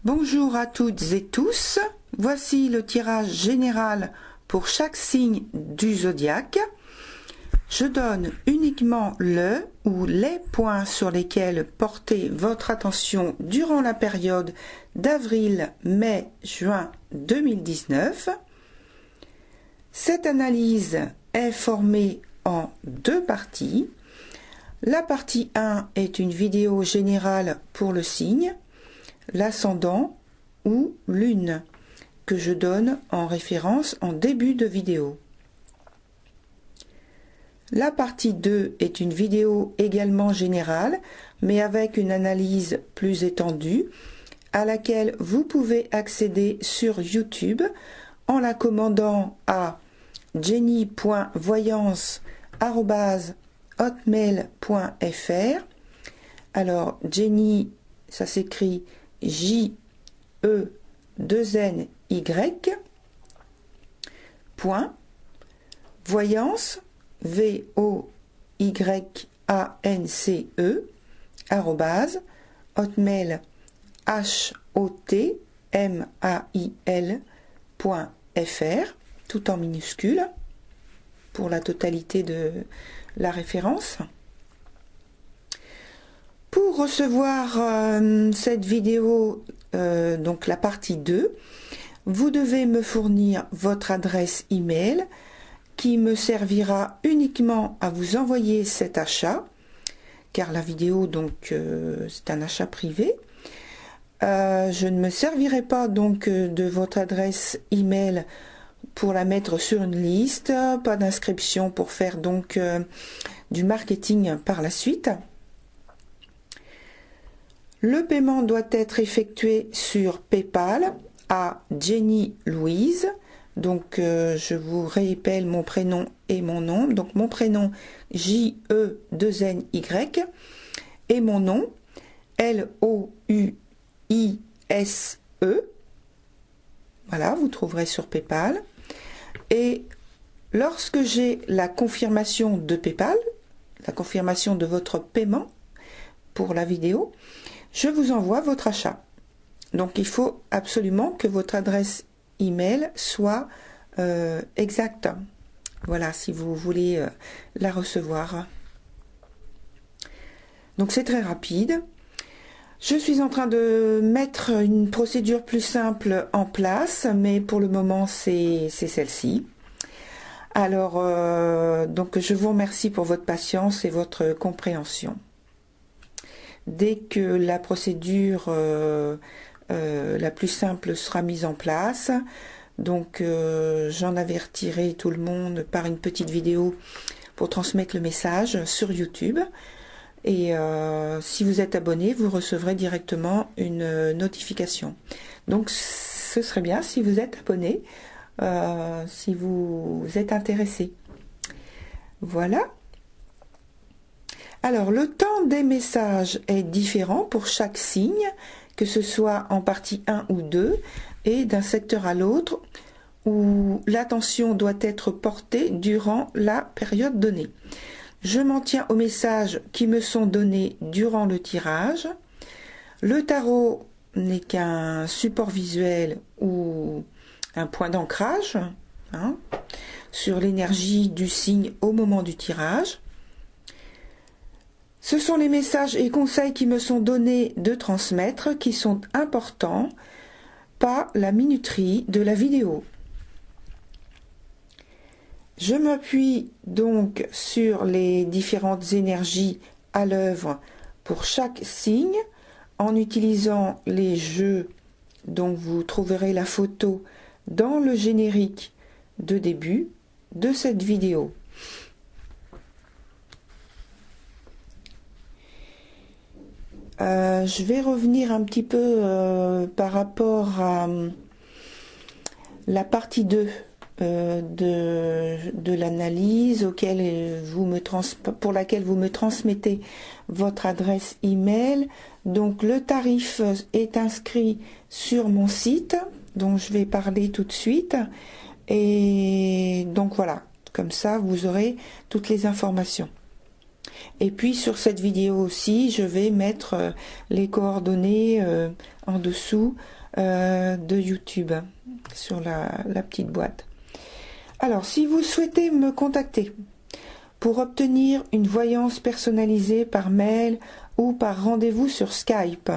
Bonjour à toutes et tous, voici le tirage général pour chaque signe du zodiaque. Je donne uniquement le ou les points sur lesquels porter votre attention durant la période d'avril, mai, juin 2019. Cette analyse est formée en deux parties. La partie 1 est une vidéo générale pour le signe, l'ascendant ou lune, que je donne en référence en début de vidéo. La partie 2 est une vidéo également générale, mais avec une analyse plus étendue, à laquelle vous pouvez accéder sur YouTube en la commandant à jenny.voyance@hotmail.fr. Alors Jenny, ça s'écrit J-E-2-N-Y, point, voyance, V-O-Y-A-N-C-E, arrobase, hotmail, H-O-T-M-A-I-L.fr, tout en minuscule, pour la totalité de la référence. Pour recevoir cette vidéo, donc la partie 2, vous devez me fournir votre adresse email qui me servira uniquement à vous envoyer cet achat, car la vidéo donc c'est un achat privé. Je ne me servirai pas donc de votre adresse email pour la mettre sur une liste, pas d'inscription pour faire donc du marketing par la suite. Le paiement doit être effectué sur PayPal à Jenny Louise. Donc je vous répète mon prénom et mon nom. Donc mon prénom J-E-2-N-Y et mon nom L-O-U-I-S-E. Voilà, vous trouverez sur PayPal. Et lorsque j'ai la confirmation de PayPal, la confirmation de votre paiement pour la vidéo, je vous envoie votre achat. Donc il faut absolument que votre adresse email soit exacte. Voilà, si vous voulez la recevoir. Donc c'est très rapide. Je suis en train de mettre une procédure plus simple en place, mais pour le moment c'est celle-ci. Alors donc je vous remercie pour votre patience et votre compréhension. Dès que la procédure la plus simple sera mise en place, donc j'en avertirai tout le monde par une petite vidéo pour transmettre le message sur YouTube. Et si vous êtes abonné, vous recevrez directement une notification. Donc ce serait bien si vous êtes abonné, si vous êtes intéressé. Voilà. Alors, le temps des messages est différent pour chaque signe, que ce soit en partie 1 ou 2, et d'un secteur à l'autre, où l'attention doit être portée durant la période donnée. Je m'en tiens aux messages qui me sont donnés durant le tirage. Le tarot n'est qu'un support visuel ou un point d'ancrage sur l'énergie du signe au moment du tirage. Ce sont les messages et conseils qui me sont donnés de transmettre qui sont importants, pas la minuterie de la vidéo. Je m'appuie donc sur les différentes énergies à l'œuvre pour chaque signe en utilisant les jeux dont vous trouverez la photo dans le générique de début de cette vidéo. Je vais revenir un petit peu par rapport à la partie 2 de l'analyse pour laquelle vous me transmettez votre adresse email. Donc le tarif est inscrit sur mon site dont je vais parler tout de suite. Et donc voilà, comme ça vous aurez toutes les informations. Et puis sur cette vidéo aussi, je vais mettre les coordonnées en dessous de YouTube, sur la petite boîte. Alors, si vous souhaitez me contacter pour obtenir une voyance personnalisée par mail ou par rendez-vous sur Skype,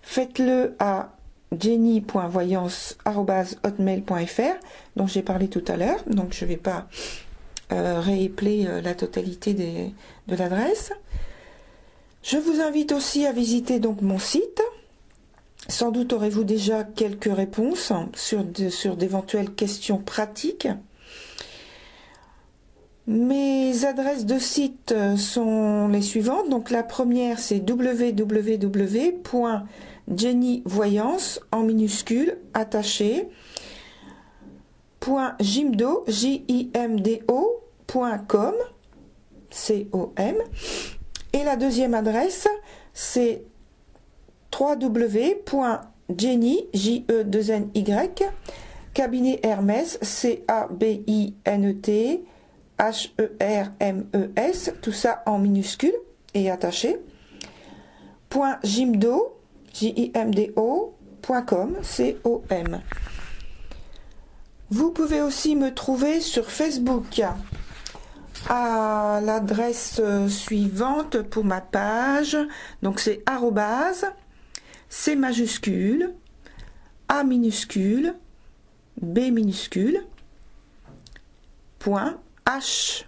faites-le à jenny.voyance@hotmail.fr, dont j'ai parlé tout à l'heure, donc je ne vais pas réépeler la totalité de l'adresse. Je vous invite aussi à visiter donc mon site. Sans doute aurez-vous déjà quelques réponses sur d'éventuelles questions pratiques. Mes adresses de site sont les suivantes. Donc la première, c'est www.jennyvoyance en minuscule attaché .jimdo .com .com. Et la deuxième adresse, c'est www.jenny cabinet Hermès CABINET HERMES, tout ça en minuscule et attaché, .jimdo .com .com. Vous pouvez aussi me trouver sur Facebook à l'adresse suivante pour ma page, donc c'est arrobase, C majuscule, A minuscule, B minuscule, point, H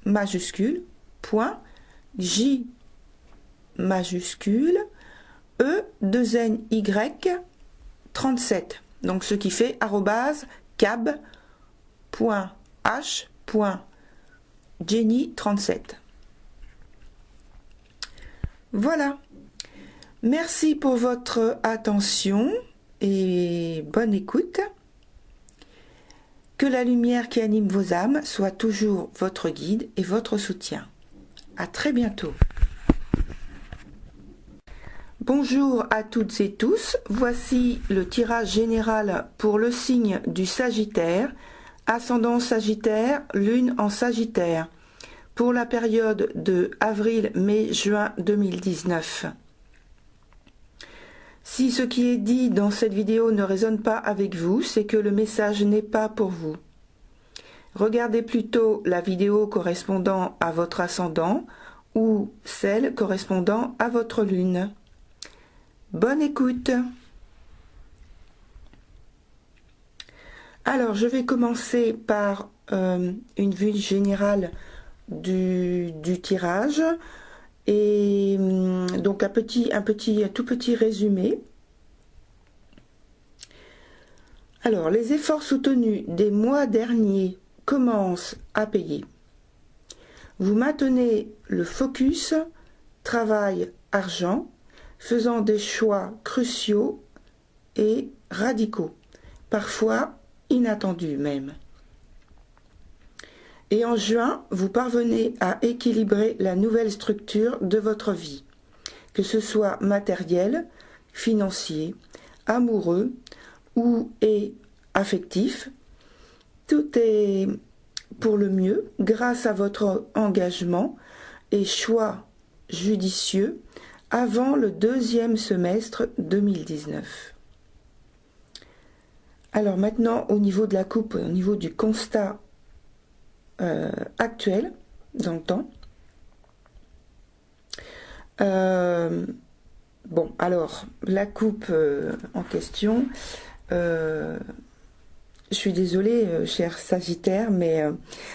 majuscule, point, J majuscule, E 2 N Y 37. Donc ce qui fait arrobase cab.h.jenny37. Voilà. Merci pour votre attention et bonne écoute. Que la lumière qui anime vos âmes soit toujours votre guide et votre soutien. À très bientôt. Bonjour à toutes et tous, voici le tirage général pour le signe du Sagittaire, ascendant Sagittaire, lune en Sagittaire, pour la période de avril, mai, juin 2019. Si ce qui est dit dans cette vidéo ne résonne pas avec vous, c'est que le message n'est pas pour vous. Regardez plutôt la vidéo correspondant à votre ascendant ou celle correspondant à votre lune. Bonne écoute. Alors, je vais commencer par une vue générale du tirage et donc un tout petit résumé. Alors, les efforts soutenus des mois derniers commencent à payer. Vous maintenez le focus, travail, argent, faisant des choix cruciaux et radicaux, parfois inattendus même. Et en juin, vous parvenez à équilibrer la nouvelle structure de votre vie, que ce soit matériel, financier, amoureux ou affectif. Tout est pour le mieux grâce à votre engagement et choix judicieux avant le deuxième semestre 2019. Alors maintenant, au niveau de la coupe, au niveau du constat actuel, dans le temps. Bon, alors, la coupe en question, je suis désolée, cher Sagittaire, mais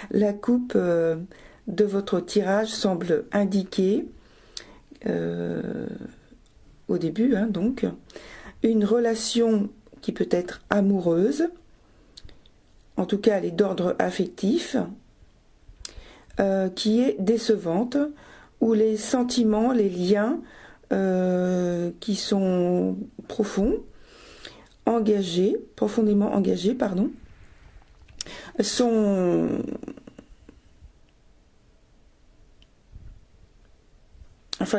la coupe de votre tirage semble indiquer, au début, donc, une relation qui peut être amoureuse, en tout cas elle est d'ordre affectif, qui est décevante, où les sentiments, les liens qui sont profonds, profondément engagés, sont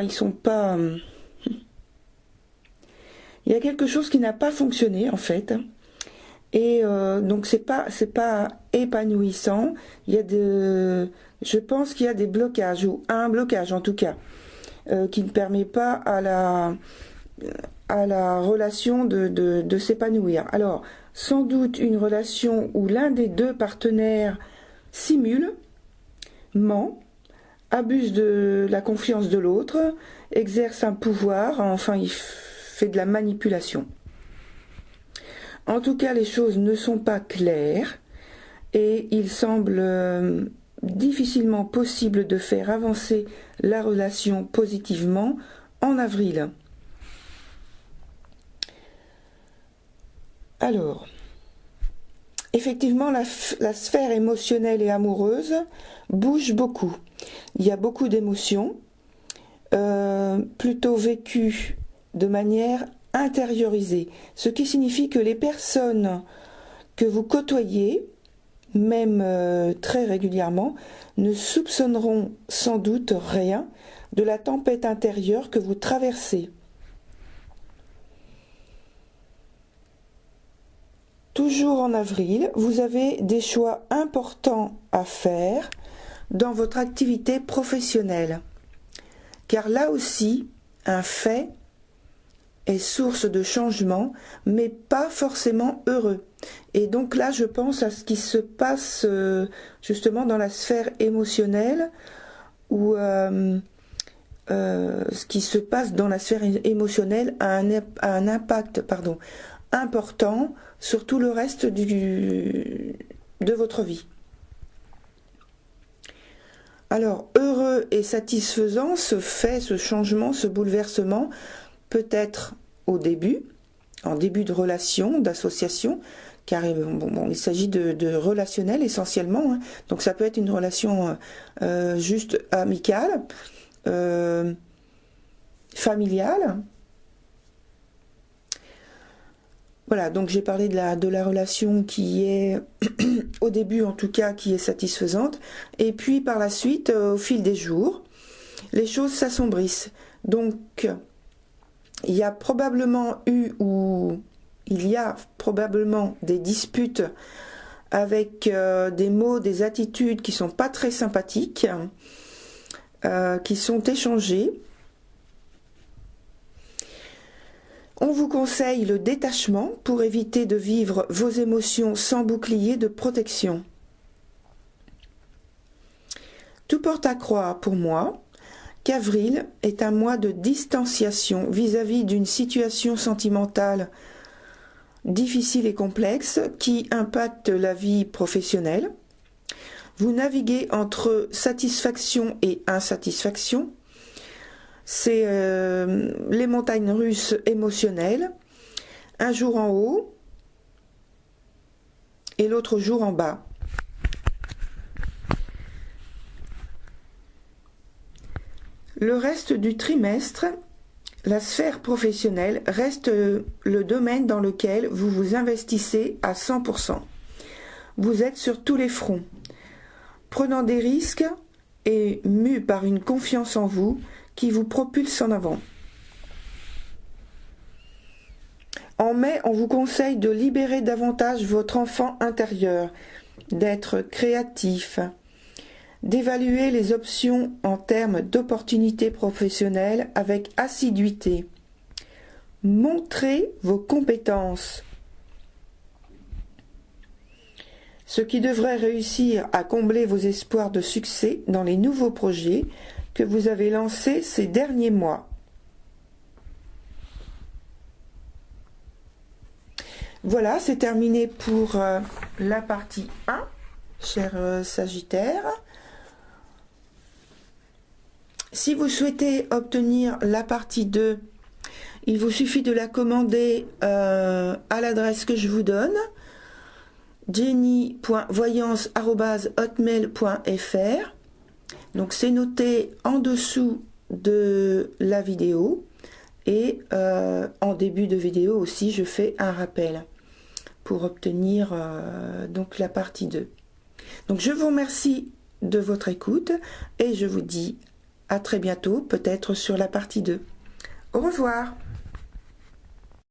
ils sont pas... Il y a quelque chose qui n'a pas fonctionné en fait, Et donc c'est pas épanouissant. Il y a je pense qu'il y a des blocages, ou un blocage en tout cas, qui ne permet pas à la relation de s'épanouir. Alors, sans doute une relation où l'un des deux partenaires simule, ment, abuse de la confiance de l'autre, exerce un pouvoir, enfin il fait de la manipulation. En tout cas, les choses ne sont pas claires et il semble difficilement possible de faire avancer la relation positivement en avril. Alors, effectivement, la sphère émotionnelle et amoureuse bouge beaucoup. Il y a beaucoup d'émotions, plutôt vécues de manière intériorisée, ce qui signifie que les personnes que vous côtoyez, même très régulièrement, ne soupçonneront sans doute rien de la tempête intérieure que vous traversez. Toujours en avril, vous avez des choix importants à faire dans votre activité professionnelle, car là aussi, un fait est source de changement, mais pas forcément heureux. Et donc là, je pense à ce qui se passe justement dans la sphère émotionnelle, ou ce qui se passe dans la sphère émotionnelle a un impact important sur tout le reste de votre vie. Alors, heureux et satisfaisant, ce changement, ce bouleversement, peut être au début, en début de relation, d'association, car il s'agit de relationnel essentiellement, hein. Donc ça peut être une relation juste amicale, familiale. Voilà, donc j'ai parlé de la relation qui est, au début en tout cas, qui est satisfaisante, et puis par la suite, au fil des jours, les choses s'assombrissent. Donc, il y a probablement des disputes avec des mots, des attitudes qui sont pas très sympathiques, qui sont échangées. On vous conseille le détachement pour éviter de vivre vos émotions sans bouclier de protection. Tout porte à croire pour moi qu'avril est un mois de distanciation vis-à-vis d'une situation sentimentale difficile et complexe qui impacte la vie professionnelle. Vous naviguez entre satisfaction et insatisfaction. C'est les montagnes russes émotionnelles, un jour en haut et l'autre jour en bas. Le reste du trimestre, la sphère professionnelle reste le domaine dans lequel vous vous investissez à 100%. Vous êtes sur tous les fronts, prenant des risques et mus par une confiance en vous qui vous propulse en avant. En mai, on vous conseille de libérer davantage votre enfant intérieur, d'être créatif, d'évaluer les options en termes d'opportunités professionnelles avec assiduité. Montrez vos compétences. Ce qui devrait réussir à combler vos espoirs de succès dans les nouveaux projets que vous avez lancés ces derniers mois. Voilà, c'est terminé pour la partie 1, cher Sagittaire. Si vous souhaitez obtenir la partie 2, il vous suffit de la commander à l'adresse que je vous donne, jenny.voyance@hotmail.fr. Donc c'est noté en dessous de la vidéo, et en début de vidéo aussi je fais un rappel pour obtenir donc la partie 2. Donc je vous remercie de votre écoute et je vous dis à très bientôt, peut-être sur la partie 2. Au revoir.